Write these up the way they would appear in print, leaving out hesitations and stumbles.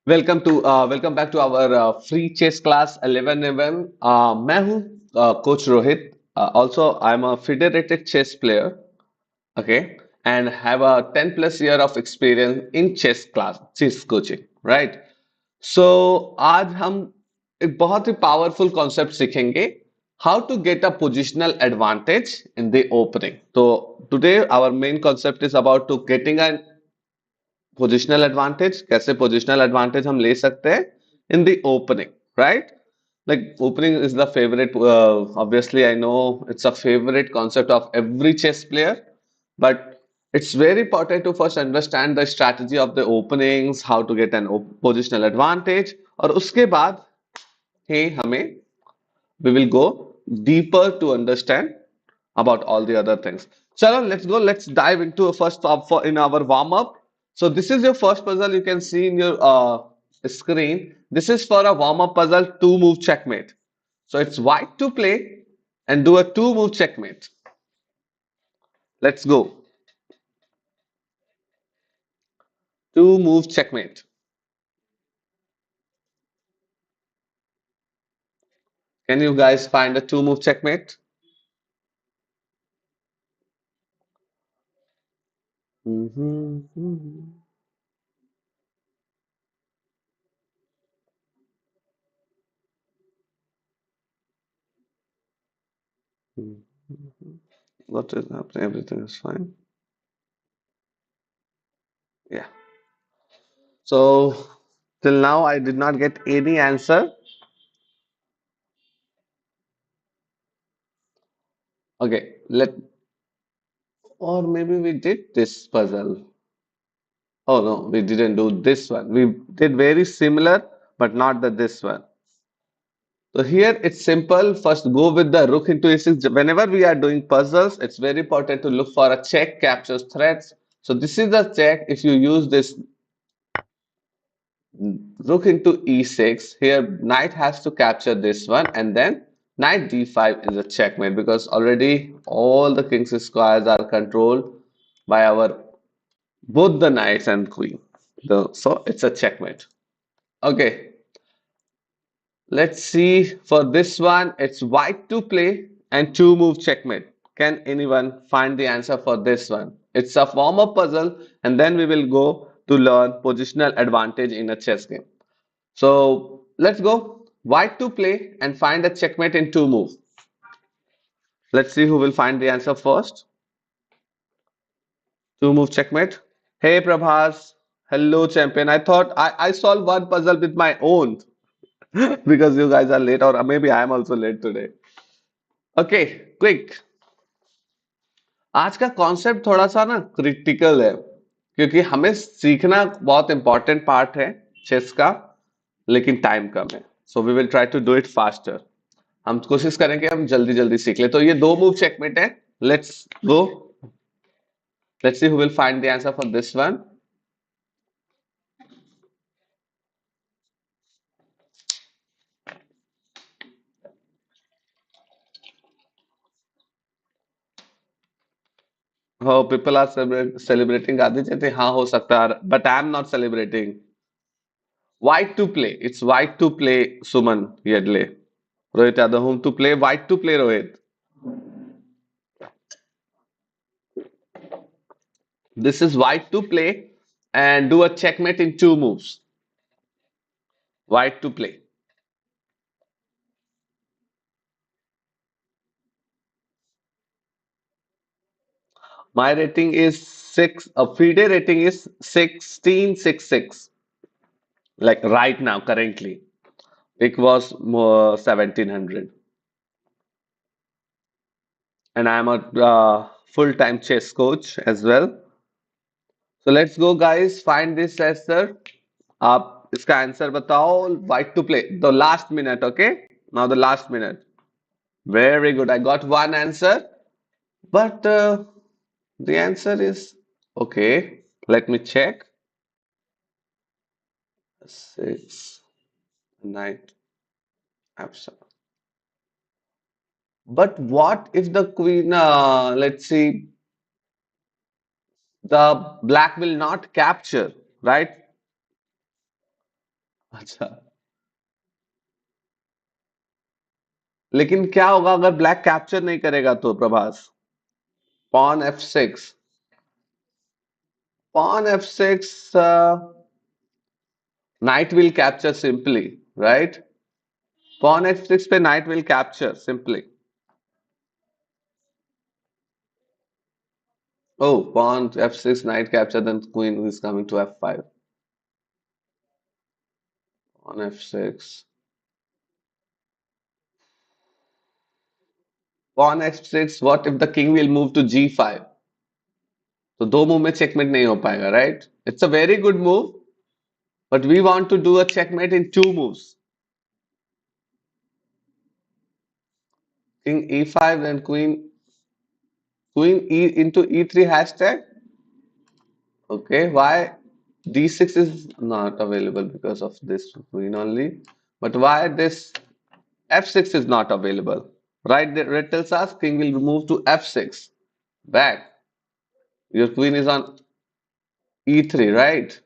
Welcome back to our free chess class 11 मैं हूँ coach Rohit also I am a federated chess player okay and have a 10+ year of experience in chess coaching right so आज हम एक बहुत ही powerful concept सीखेंगे how to get a positional advantage in the opening तो today our main concept is about to getting an positional advantage कैसे positional advantage हम ले सकते हैं in the opening right like opening is the favorite obviously I know it's a favorite concept of every chess player but it's very important to first understand the strategy of the openings how to get an positional advantage और उसके बाद ही हमें we will go deeper to understand about all the other things. Chalo, let's go. Let's dive into a first for in our warm up. So this is your first puzzle you can see in your screen. This is for a warm up puzzle, two move checkmate. So it's white to play and do a two move checkmate. Let's go. Two move checkmate. Can you guys find a two move checkmate? Mhm. What is happening? Everything is fine. Yeah. So till now I did not get any answer. Okay, let or maybe we did this puzzle. Oh no, we didn't do this one. We did very similar, but not this one. So here it's simple. First go with the rook into e6. Whenever we are doing puzzles, it's very important to look for a check captures threats. So this is the check. If you use this rook into e6, here knight has to capture this one and then knight d5 is a checkmate because already all the king's squares are controlled by our both the knights and queen. So it's a checkmate. Okay, let's see for this one. It's white to play and two move checkmate. Can anyone find the answer for this one? It's a form of puzzle, and then we will go to learn positional advantage in a chess game. So let's go. White to play and find a checkmate in two moves. Let's see who will find the answer first. Two move checkmate. Hey Prabhas. Hello champion. I solved one puzzle with my own. because you guys are late, or maybe I am also late today. Okay, quick. आज का concept थोड़ा सा ना critical है क्योंकि हमें सीखना बहुत इंपॉर्टेंट पार्ट है चेस का लेकिन टाइम कम है so we will try to do it faster हम कोशिश करेंगे हम जल्दी जल्दी सीख ले तो ये दो मूव चेकमेट है let's go let's see who will find the answer for this one हो पीपल आर सेलिब्रेटिंग गांधी जयंती हाँ हो सकता है but I am not celebrating white to play. It's white to play, Suman Yedle. Rohit Yadav, whom to play? White to play, Rohit. This is white to play and do a checkmate in two moves. White to play. My rating is 6. A FIDE rating is 1666. Like right now, currently. It was more 1700. And I'm a full-time chess coach as well. So let's go, guys. Find this answer. आप इसका answer बताओ wait to play the last minute okay now the last minute very good I got one answer but the answer is okay let me check 6 9 absolutely but what if the queen let's see the black will not capture right अच्छा, लेकिन क्या होगा अगर black capture नहीं करेगा तो Prabhas? Pawn F6, pawn F6, knight will capture simply, right? Pawn F6 पे knight will capture simply. Oh, pawn F6, knight capture, then queen is coming to F5. Pawn F6. Pawn F6, what if the king will move to G5? तो दो move में checkmate नहीं हो पाएगा, right? It's a very good move, but we want to do a checkmate in two moves. King E5, then queen E into E3 hashtag. Okay, why D6 is not available because of this queen only. But why this F6 is not available? Right, the red tells us king will move to F6. Back. Your queen is on E3, right?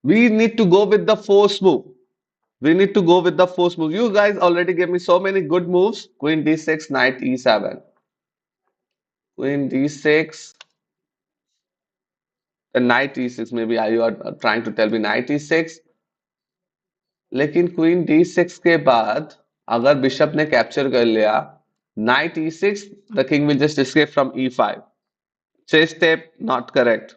We need to go with the force move. We need to go with the force move. You guys already gave me so many good moves. Queen D6, knight E7. Queen D6, and knight E6. Maybe you are trying to tell me knight E6. लेकिन queen D6 के बाद अगर bishop ने capture कर लिया knight E6, the king will just escape from E5. Chase step not correct.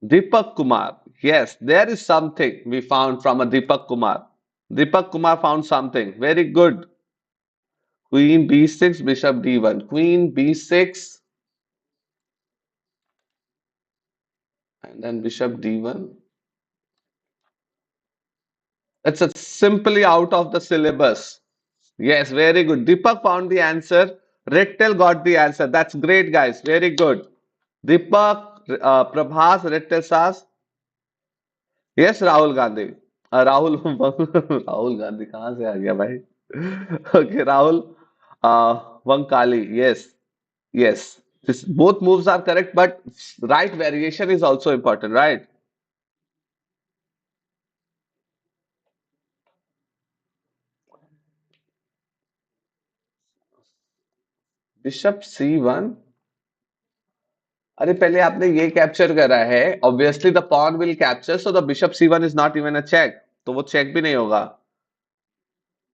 Deepak Kumar, yes, there is something we found from a Deepak Kumar. Deepak Kumar found something very good. Queen B6, bishop D1. Queen B6 and then bishop D1. It's a simply out of the syllabus. Yes, very good. Deepak found the answer. Rectal got the answer. That's great, guys. Very good. Deepak, Prabhas, Rectal Sas. Yes, Rahul Gandhi. Rahul, Rahul Gandhi कहाँ से आ गया भाई? Okay, Rahul, Vankali. Yes, yes. Both moves are correct, but right variation is also important, right? Bishop C1. अरे पहले आपने ये capture करा है. Obviously the pawn will capture, so the bishop C1 is not even a check. तो वो check भी नहीं होगा.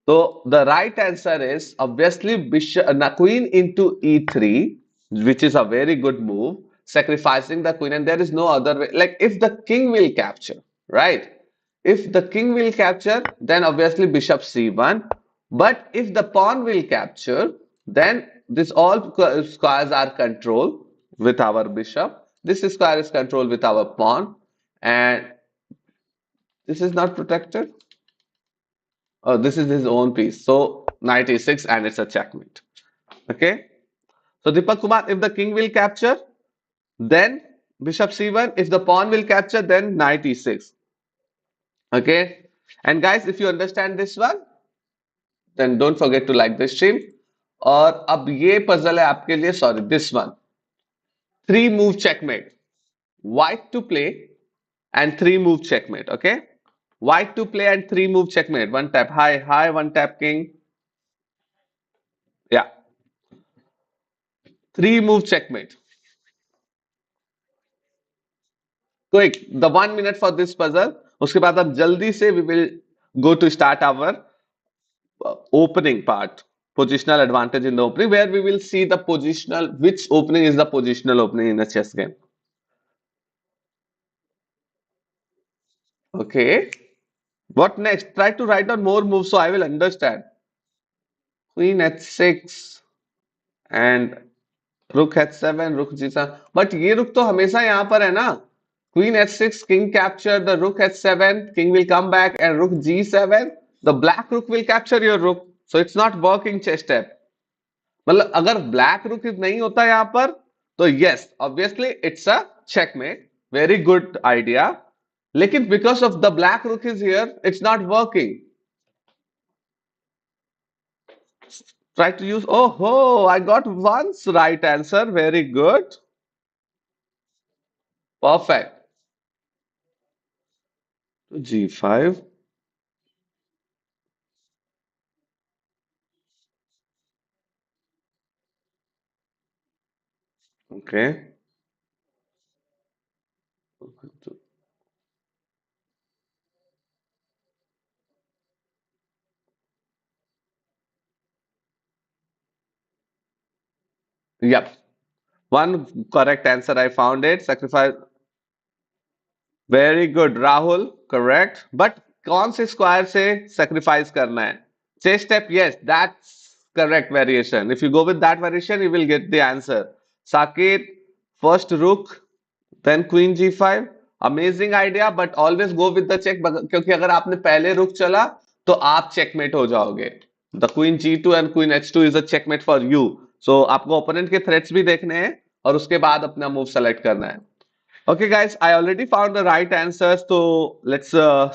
So the right answer is obviously bishop, queen into e3, which is a very good move, sacrificing the queen, and there is no other way. Like if the king will capture, right? If the king will capture, then obviously bishop c1. But if the pawn will capture, then this all squares are controlled with our bishop. This square is controlled with our pawn, and this is not protected. Oh, this is his own piece. So knight e6 and it's a checkmate. Okay. So Deepak Kumar, if the king will capture, then bishop c1. If the pawn will capture, then knight e6. Okay. And guys, if you understand this one, then don't forget to like this stream. और अब ये puzzle है आपके लिए, sorry, this one. Three move checkmate. White to play and three move checkmate. Okay. White to play and three move checkmate. One tap high, high, one tap king. Yeah. Three move checkmate. Quick, the 1 minute for this puzzle. उसके बाद अब जल्दी से we will go to start our opening part. Positional advantage in the opening, where we will see the positional, which opening is the positional opening in a chess game. Okay. What next? Try to write down more moves so I will understand. Queen h6 and rook h7, rook g7. But ये रुक तो हमेशा यहाँ पर है ना. Queen h6, king capture the rook h7, king will come back and rook g7. The black rook will capture your rook. So it's not working chess step. मतलब अगर ब्लैक रुक नहीं होता यहाँ पर तो yes obviously it's a checkmate very good idea लेकिन because of the black रुक is here it's not working try to use oh ho I got once right answer very good Perfect. G5. Okay. Yep. One correct answer I found it. Sacrifice. Very good, Rahul. Correct. But कौन से square से sacrifice करना है? Chase step, yes, that's correct variation. If you go with that variation, you will get the answer. Saket, first rook, then queen g5. Amazing idea, but always go with the check क्योंकि अगर आपने पहले रुक चला तो आप checkmate हो जाओगे. The queen g2 and queen h2 is a checkmate for you. So आपको opponent के threats भी देखने हैं और उसके बाद अपना move select करना है. Okay, guys, I already found the right answers. So let's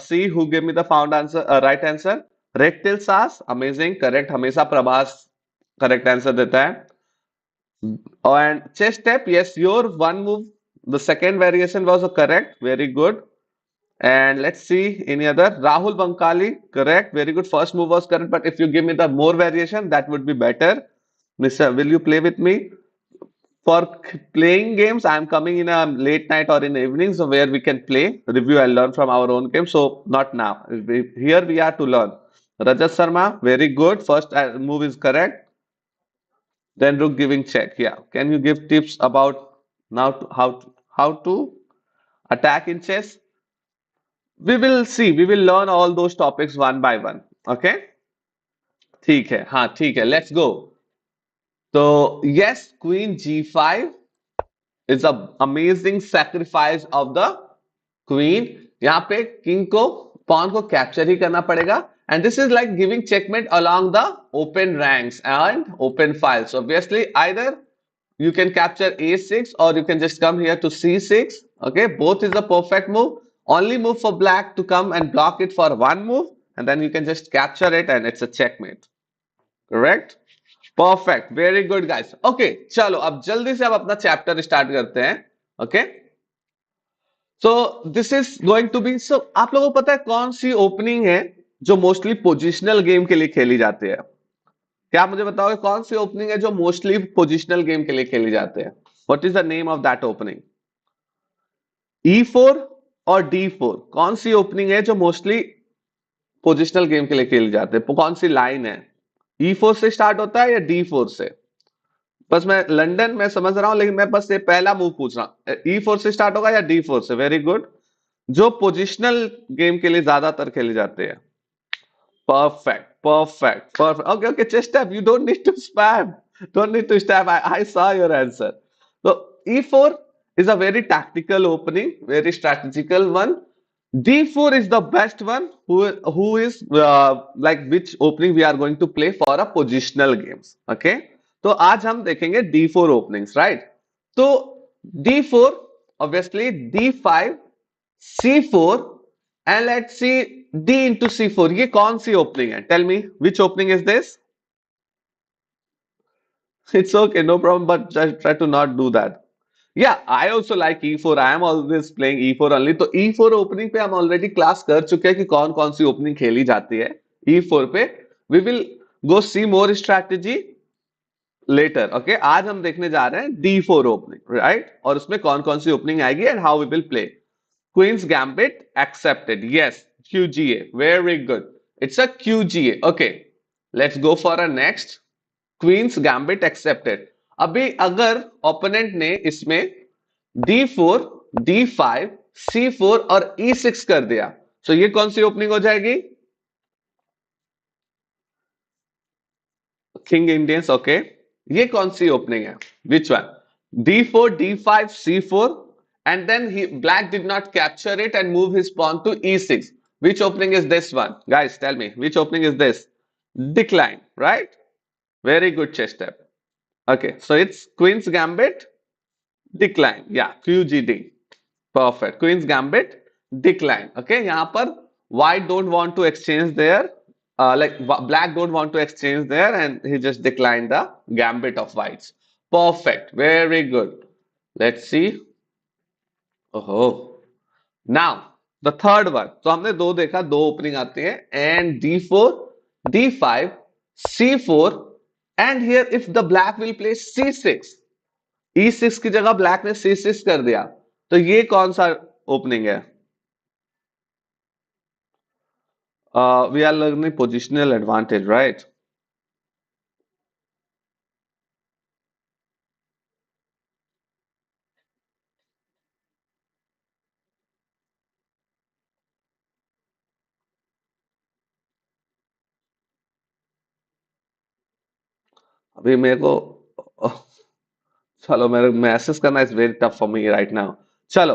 see who gave me the found answer. Right answer. Rectal SAS, amazing, correct. हमेशा प्रभास correct answer देता है. And chess step, yes, your one move. The second variation was correct. Very good. And let's see any other. Rahul Bankali, correct. Very good. First move was correct. But if you give me the more variation, that would be better. Mister, will you play with me? For playing games, I'm coming in a late night or in the evening, so where we can play, review, and learn from our own game. So not now. Here we are to learn. Rajat Sharma, very good. First move is correct. Then rook giving check. Yeah. Can you give tips about now how to attack in chess? We will see. We will learn all those topics one by one. Okay? ठीक है. हाँ, ठीक है. Let's go. So yes, Queen G5 is a amazing sacrifice of the queen. यहाँ पे king को pawn को capture ही करना पड़ेगा and this is like giving checkmate along the open ranks and open files. Obviously either you can capture a6 or you can just come here to c6. Okay, both is a perfect move. Only move for black to come and block it for one move and then you can just capture it and it's a checkmate. Correct. Perfect. Very good, guys. Okay, चलो अब जल्दी से अब अपना chapter start करते हैं. Okay. So this is going to be. So आप लोगों को पता है कौन सी ओपनिंग है जो मोस्टली पोजिशनल गेम के लिए खेली जाती है? क्या आप मुझे बताओगे कौन सी ओपनिंग है जो मोस्टली पोजिशनल गेम के लिए खेली जाते हैं? What is the name of that opening? E4 और D4 कौन सी ओपनिंग है जो मोस्टली पोजिशनल गेम के लिए खेली जाती है? कौन सी लाइन है? E4 से स्टार्ट होता है या D4 से? बस मैं लंदन में समझ रहा हूं लेकिन मैं बस ये पहला मूव पूछ रहा हूं. E4 से स्टार्ट होगा या D4 से? Very good. जो पोजिशनल गेम के लिए ज्यादातर खेले जाते हैं. Perfect, perfect, perfect. Okay, okay, just step. You don't need to spam. Don't need to step. I saw your answer. So E4 is a very tactical opening, very strategical one. D4 is the best one. Who is like which opening we are going to play for a positional games. Okay. तो आज हम देखेंगे D4 openings, right? तो D4 obviously D5 C4 and let's see D into C4. ये कौन सी opening है? Tell me which opening is this? It's okay, no problem, but just try to not do that. Yeah, I also like E4. I am always playing E4 only. तो E4 opening पे हम already class कर चुके हैं कि कौन कौन सी opening खेली जाती है E4 पे. We will go see more strategy later. Okay, आज हम देखने जा रहे हैं D4 ओपनिंग, right? और उसमें कौन कौन सी ओपनिंग आएगी and how we will play. Queen's Gambit accepted. Yes, QGA. Very good. It's a QGA. Okay. Let's go for a next. Queen's Gambit accepted. अभी अगर ओपोनेंट ने इसमें D4, D5, C4 और E6 कर दिया तो ये कौन सी ओपनिंग हो जाएगी? King Indians. ओके. ये कौन सी ओपनिंग है? Which one? D4, D5, C4 and then black did not capture it and move his pawn to E6. Which opening is this one? Guys, tell me, which opening is this? Decline, right? Very good chess step. Okay, so it's Queen's Gambit, decline. Yeah, QGD. Perfect. Queen's Gambit, decline. Okay, यहाँ पर white don't want to exchange there. Like black don't want to exchange there and he just declined the gambit of whites. Perfect. Very good. Let's see. ओहो। Now the third one, तो हमने दो देखा, दो opening आती है, and D4, D5, C4, and here if the black will play C6, E6 की जगह ब्लैक ने C6 कर दिया, तो ये कौन सा ओपनिंग है? We are learning positional advantage, right? अभी मेरे को चलो, मेरे मैसेज करना is very tough for me right now. चलो,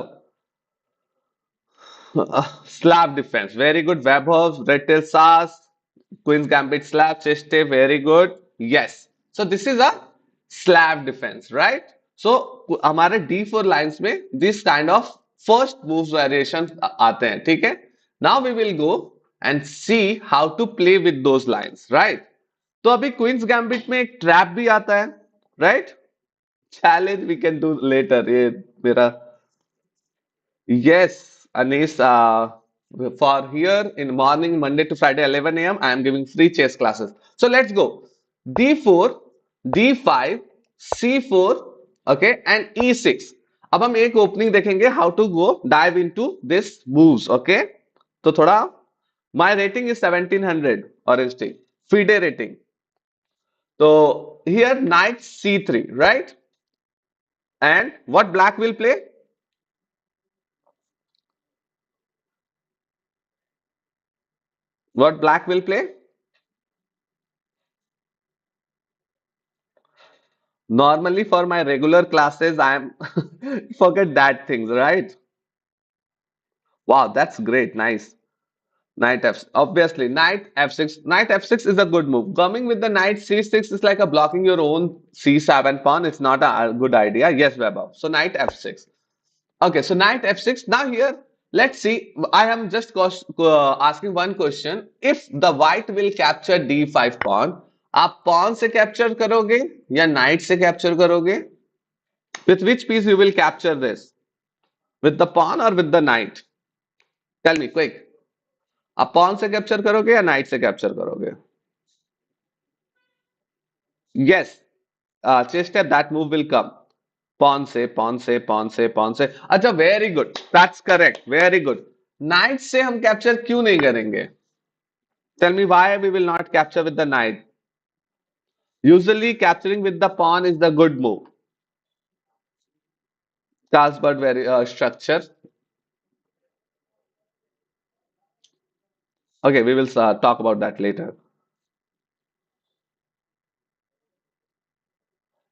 slab defense. Very good. Webhoff, red tail SAS, Queen's Gambit slab, chest stay. Very good. Yes. So this is a slab defense, right? So हमारे D4 lines में this kind of first moves variation आते हैं, ठीक है? Now we will go and see how to play with those lines, right? तो अभी queen's gambit में एक ट्रैप भी आता है, right? Challenge we can do later, ये मेरा। Yes, Anis, for here in morning, Monday to Friday, 11 a.m., I am giving free chess classes. So let's go. D4, D5, C4, okay, and E6. अब हम एक opening देखेंगे, how to go dive into this moves, okay? तो थोड़ा, my rating is 1700 orange team, FIDE rating. So here knight C3, right? And what black will play? What black will play? Normally, for my regular classes, I am forget that things, right? Wow, that's great. Nice. Knight F. Obviously, knight F6. Knight F6 is a good move. Coming with the knight C6 is like a blocking your own C7 pawn. It's not a good idea. Yes, Weber. So knight F6. Okay, so knight F6. Now here, let's see. I am just asking one question. If the white will capture D5 pawn, आप pawn से capture करोगे या knight से capture करोगे? With which piece you will capture this? With the pawn or with the knight? Tell me quick. आप pawn से capture करोगे या knight से capture करोगे? Yes. Chess step, that move will come. Pawn से, pawn से, pawn से, pawn से. अच्छा, very good. That's correct. Very good. Knight से हम capture क्यों नहीं करेंगे? Tell me why we will not capture with the knight. Usually capturing with the pawn is the good move. Carlsberg very structure. Okay, we will talk about that later.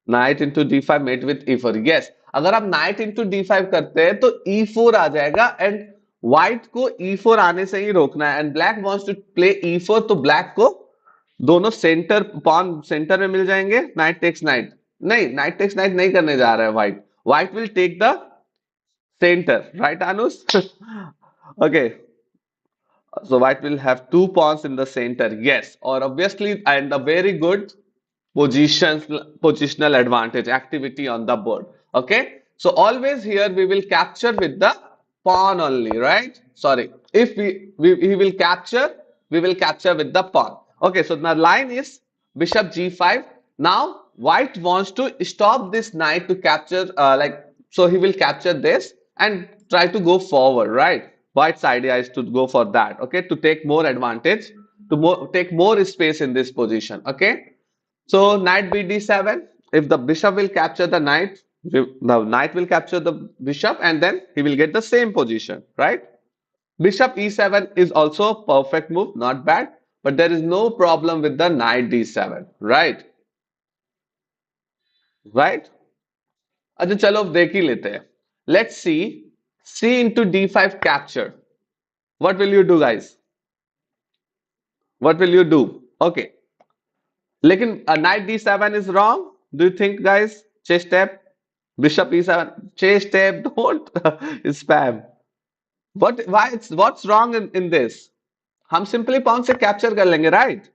Knight into D five mate with E four, yes. अगर आप night into D five करते हैं तो ई four आ जाएगा, and white को ई four आने से ही रोकना है, and black wants to play e four, तो ब्लैक को दोनों सेंटर पॉन सेंटर में मिल जाएंगे। नाइट टेक्स नाइट, नहीं, नाइट टेक्स नाइट नहीं करने जा रहा है white, white will take the centre, right अनुस? Okay, so white will have two pawns in the center, yes, or obviously, and a very good positions, positional advantage activity on the board. Okay, so always here we will capture with the pawn only, right? Sorry, if we will capture, we will capture with the pawn. Okay, so the line is bishop g5. Now white wants to stop this knight to capture, so he will capture this and try to go forward, right? White's idea is to go for that, okay, to take more advantage, to take more space in this position, okay. So knight bd7. If the bishop will capture the knight, the knight will capture the bishop, and then he will get the same position, right? Bishop e7 is also a perfect move, not bad, but there is no problem with the knight d7, right? Right? अच्छा, चलो अब देख ही लेते हैं. Let's see. C into d5 capture. What will you do, guys? What will you do? Okay. लेकिन knight d7 is wrong. Do you think, guys? Chess step. Bishop e7. Chase step. Don't spam. What's wrong in this? हम simply pawn से capture कर लेंगे, right?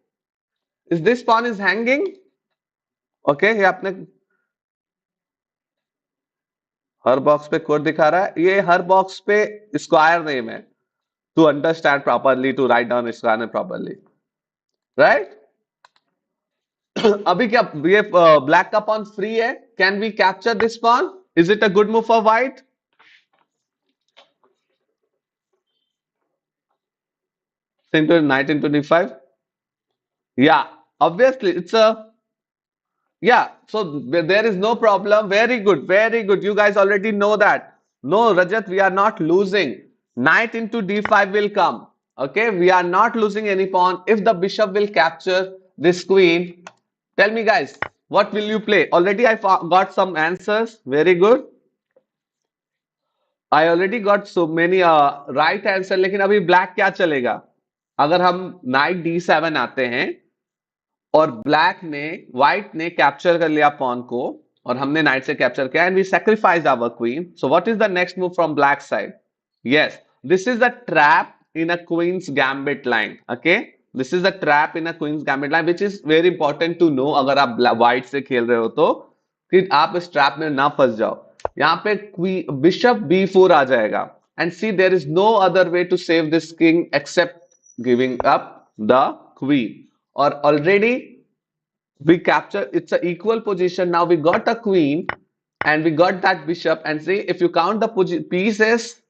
Is this pawn is hanging? Okay, ये आपने हर box पे code दिखा रहा है, ये हर बॉक्स पे स्क्वायर नेम है, to understand properly, to write down square properly, right. अभी क्या ये ब्लैक का पॉन फ्री है, can we capture this pawn, is it a good move for white? into knight into d5, yeah, obviously it's a, yeah, so there is no problem. Very good, very good. You guys already know that. No, Rajat, we are not losing. Knight into d5 will come. Okay, we are not losing any pawn. If the bishop will capture this queen, tell me, guys, what will you play? Already I got some answers. Very good. I already got so many right answer. लेकिन अभी black क्या चलेगा? अगर हम knight d7 आते हैं और black ने व्हाइट ने कैप्चर कर लिया पॉन को और हमने नाइट से कैप्चर किया and we sacrifice our queen, so what is the next move from black side? Yes, this is the trap in a queen's gambit line, okay, this is the trap in a queen's gambit line which is very important to know अगर आप white से खेल रहे हो तो, कि आप इस ट्रैप में ना फंस जाओ। यहाँ पे बिशप b4 आ जाएगा and see there is no other way to save this king except giving up the queen, और already we capture, it's an equal position. Now we got a queen and we got that bishop, and see if you count the pieces,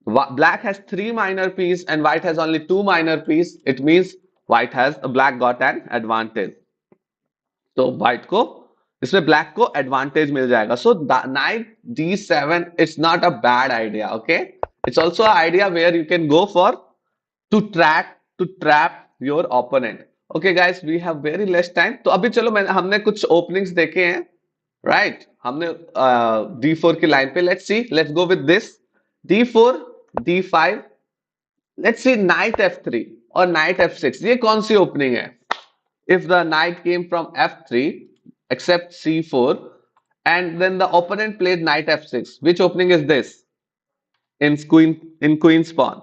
black has three minor pieces and white has only two minor pieces. It means white has, black got an advantage, तो white को इसमें black को advantage मिल जाएगा. So knight d7, it's not a bad idea, okay, it's also an idea where you can go for to trap your opponent. Okay guys, we have very less time. तो अभी चलो हमने कुछ openings देखे हैं, right, हमने d4 की line पे, let's see, let's go with this d4 d5, let's see night f3 और नाइट f6, ये कौन सी ओपनिंग है? If the knight came from f3 except c4 and then the opponent played knight f6, which opening is this in queen's pawn?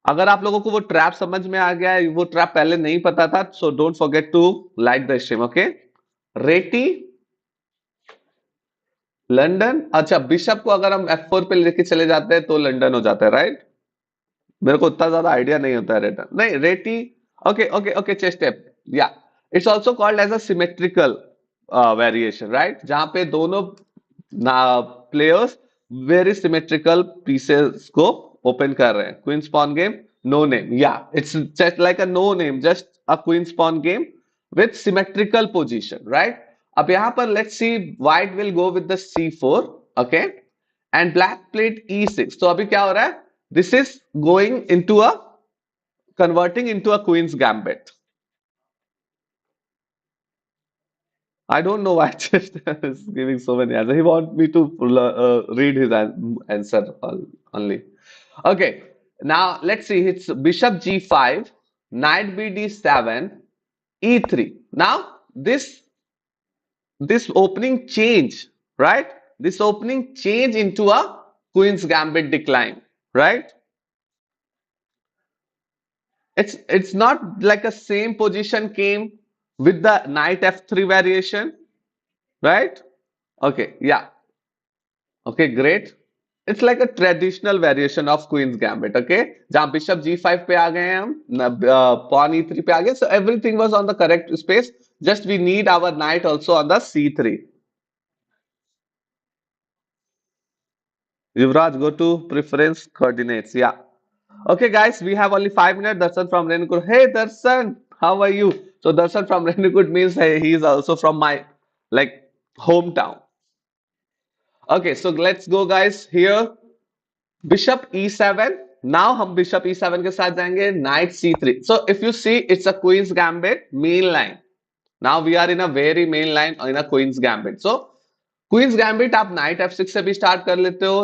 अगर आप लोगों को वो trap समझ में आ गया है, वो ट्रैप पहले नहीं पता था, so don't forget to like the stream, okay. Reti London, अच्छा, बिशप को अगर हम f4 पे लेके चले जाते हैं तो लंदन हो जाता है, राइट? मेरे को उतना ज्यादा आइडिया नहीं होता है रिटर्न, नहीं Reti, okay okay okay, chess step, या it's also called as a symmetrical variation, right, जहां पे दोनों प्लेयर्स वेरी सिमेट्रिकल पीसेस को ओपन कर रहे हैं. Queen's pawn game, no name, या it's just like a no name, just a queen's pawn game with symmetrical position, right. अब यहां पर let's see, white will go with the c4, okay, and black played e6. तो अभी क्या हो रहा है? This is going into a, converting into a queen's gambit. I don't know why Chester is giving so many answers. He wants me to read his answer only. Okay, now let's see. It's bishop g5, knight bd7, e3. Now this opening change, right? This opening change into a queen's gambit decline, right? It's not like a same position came with the knight f3 variation, right? Okay, yeah. Okay, great. It's like a traditional variation of Queen's Gambit, okay? जहाँ bishop g5 पे आ गए हैं हम, pawn e3 पे आ गए, so everything was on the correct space. Just we need our knight also on the c3. Yuvraj, go to preference coordinates. Yeah. Okay, guys, we have only 5 minutes. Darshan from Renukud. Hey, Darshan, how are you? So Darshan from Renukud means hey, he is also from my like hometown. Okay, so let's go, guys. Here bishop e7, now हम bishop e7 के साथ जाएंगे knight c3. So if you see, it's a queen's gambit main line. Now we are in a very main line in a queen's gambit. So queen's gambit आप knight f6 से भी start कर लेते हो,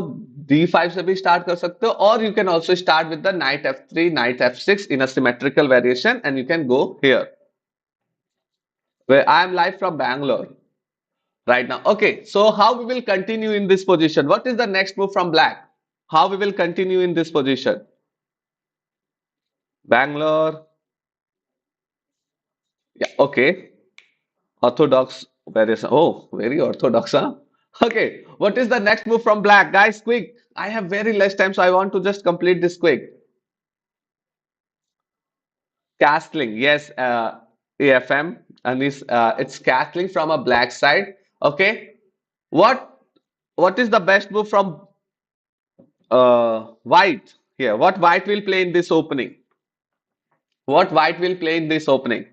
d5 से भी start कर सकते हो, और you can also start with the night f3, night f6 in a symmetrical variation and you can go here. I am live from Bangalore right now. Okay, so how we will continue in this position? What is the next move from black? How we will continue in this position? Bangalore. Yeah, okay. Orthodox variation. Oh, very orthodox, huh? Okay, what is the next move from black? Guys, quick. I have very less time, so I want to just complete this quick. Castling, yes, AFM, and it's castling from a black side. Okay, what what is the best move from white here? What white will play in this opening? What white will play in this opening?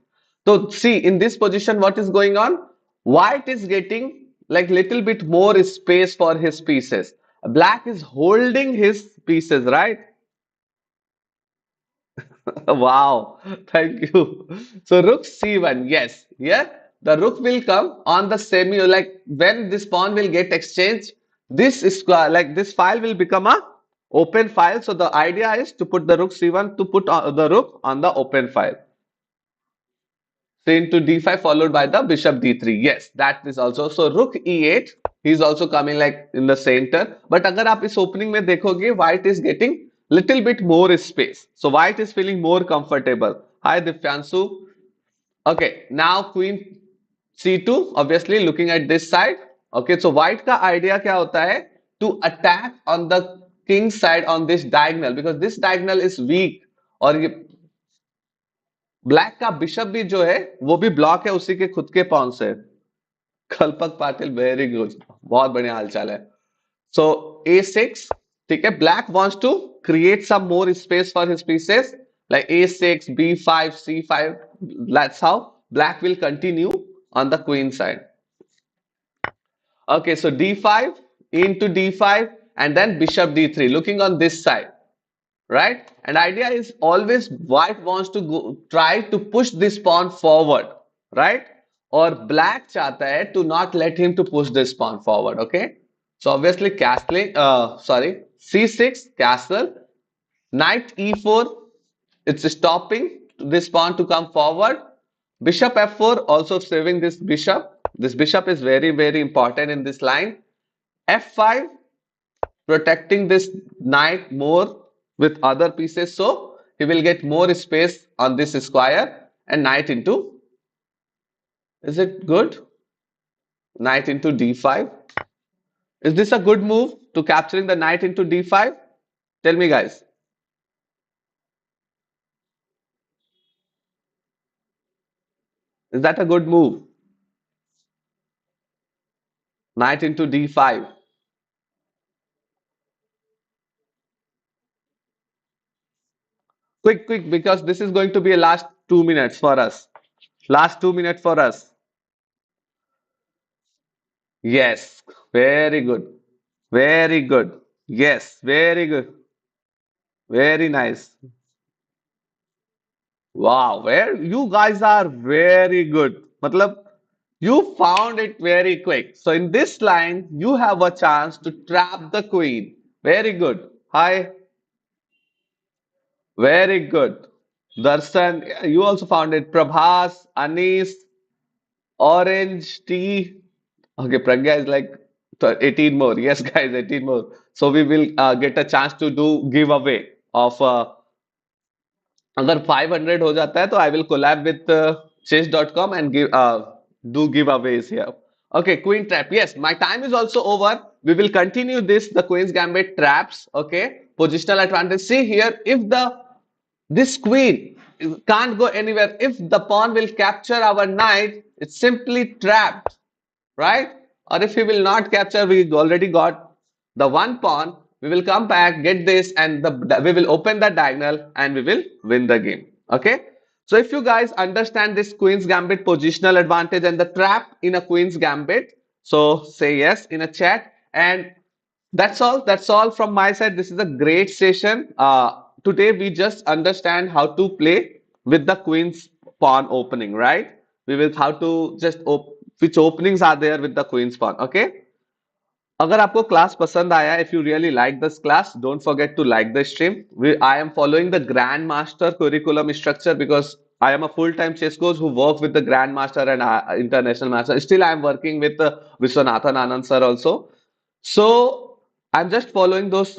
So see in this position, what is going on? White is getting like little bit more space for his pieces. Black is holding his pieces, right? Wow, thank you. So rook c1, yes, yeah, the rook will come on the semi, like when this pawn will get exchanged, this is like this file will become a open file. So the idea is to put the rook c1 to put the rook on the open file. So into d5 followed by the bishop d3. Yes, that is also. So rook e8, he is also coming like in the center. But अगर आप इस opening में देखोगे, white is getting little bit more space. So white is feeling more comfortable. Hi Divyanshu. Okay, now queen c2, obviously looking at this side. Okay, so white का idea क्या होता है? To attack on the king side on this diagonal because this diagonal is weak. और ये black का bishop भी जो है वो भी ब्लॉक है उसी के खुद के पॉन से. कल्पक पाटिल वेरी गुड, बहुत बढ़िया हालचाल है. सो a6, ठीक है, black wants to create some more space for his pieces like a6 b5 c5. That's how black will continue on the queen side. Okay, so d5 into d5 and then bishop d3 looking on this side, right? And idea is always white wants to go, try to push this pawn forward, right? Or black चाहता है to not let him to push this pawn forward. Okay, so obviously castling, sorry, c6 castle, knight e4, it's stopping this pawn to come forward. Bishop f4 also saving this bishop. This bishop is very important in this line. f5 protecting this knight more with other pieces, so he will get more space on this square. And knight into, is it good? Knight into d5. Is this a good move to capturing the knight into d5? Tell me guys. Is that a good move? Knight into d5. Quick, because this is going to be a last 2 minutes for us. Last 2 minutes for us. Yes, very good. Very good. Yes, very good. Very nice. Wow, where you guys are very good. Matlab, you found it very quick. So in this line, you have a chance to trap the queen. Very good. Hi, very good. Darshan, yeah, you also found it. Prabhas, Anis, Orange, Tea. Okay, Pragya is like 18 more. Yes, guys, 18 more. So we will get a chance to do giveaway of अगर 500 हो जाता है तो I will collab with chess.com and do giveaways here. Okay, queen trap. Yes, my time is also over. We will continue this, the queen's gambit traps. Okay, positional advantage. See here, if this queen can't go anywhere, if the pawn will capture our knight, it's simply trapped, right? Or if he will not capture, we already got the one pawn. We will come back, get this, and we will open the diagonal and we will win the game. Okay. So if you guys understand this queen's gambit positional advantage and the trap in a queen's gambit, so say yes in a chat. And that's all. That's all from my side. This is a great session. Today we just understand how to play with the queen's pawn opening, right? We will how to just which openings are there with the queen's pawn. Okay. अगर आपको class पसंद आया, if you really like this class, don't forget to like the stream. I am following the Grandmaster curriculum structure because I am a full-time chess coach who work with the Grandmaster and International Master. Still, I am working with Viswanathan Anand sir also. So I'm just following those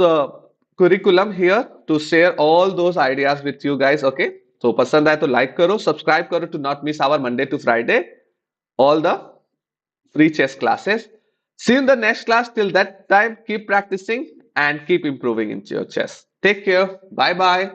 curriculum here to share all those ideas with you guys. Okay. So पसंद आए तो like करो, subscribe करो to not miss our Monday to Friday all the free chess classes. See you in the next class. Till that time, keep practicing and keep improving into your chess. Take care. Bye bye.